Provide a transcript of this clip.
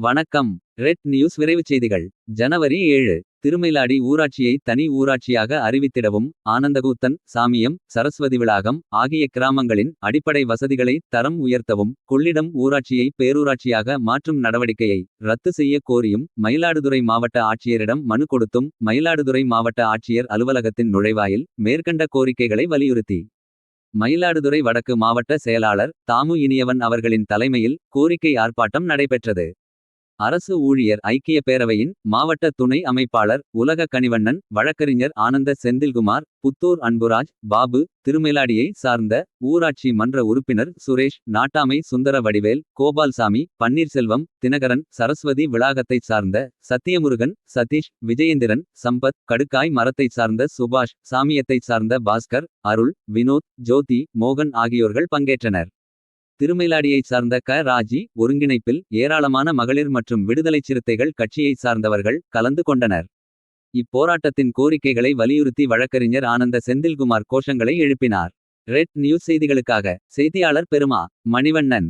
வணக்கம். Red news விரைவுச் செய்திகள். ஜனவரி 7. திருமயிலாடி ஊராட்சியை தனி ஊராட்சியாக அறிவித்திடவும். ஆனந்தகூத்தன், சாமியம், சரஸ்வதி விளாகம் ஆகிய கிராமங்களின் அடிப்படை வசதிகளை தரம் உயர்த்தவும். கொள்ளிடம் ஊராட்சியை பேரூராட்சியாக மாற்றும் நடவடிக்கையை ரத்து செய்ய கோரியும். மயிலாடுதுறை மாவட்ட ஆட்சியரிடம் மனு கொடுத்தும். மயிலாடுதுறை மாவட்ட ஆட்சியர் அலுவலகத்தின் நுழைவாயில் மேற்கண்ட கோரிக்கைகளை வலியுறுத்தி. மயிலாடுதுறை வடக்கு மாவட்ட செயலாளர் தாமு இனியவன் அவர்களின் தலைமையில் கோரிக்கை ஆர்ப்பாட்டம் நடைபெற்றது. அரசு ஊழியர் ஐக்கிய பேரவையின் மாவட்ட துணை அமைப்பாளர் உலக கனிவண்ணன். வழக்கறிஞர் ஆனந்த செந்தில்குமார், புத்தூர் அன்புராஜ் பாபு. திருமயிலாடியை சார்ந்த ஊராட்சி மன்ற உறுப்பினர் சுரேஷ், நாட்டாமை சுந்தர வடிவேல், கோபால்சாமி, பன்னீர்செல்வம், தினகரன். சரஸ்வதி விளாகத்தைச் சார்ந்த சத்தியமுருகன், சதீஷ், விஜயேந்திரன், சம்பத். கடுக்காய் மரத்தைச் சார்ந்த சுபாஷ், சாமியத்தைச் சார்ந்த பாஸ்கர், அருள், வினோத், ஜோதி, மோகன் ஆகியோர்கள் பங்கேற்றனர். திருமயிலாடியைச் சார்ந்த க. ராஜி ஒருங்கிணைப்பில் ஏராளமான மகளிர் மற்றும் விடுதலைச் சிறுத்தைகள் கட்சியைச் சார்ந்தவர்கள் கலந்து கொண்டனர். இப்போராட்டத்தின் கோரிக்கைகளை வலியுறுத்தி வழக்கறிஞர் ஆனந்த செந்தில்குமார் கோஷங்களை எழுப்பினார். ரெட் நியூஸ் செய்திகளுக்காக செய்தியாளர் பெருமா மணிவண்ணன்.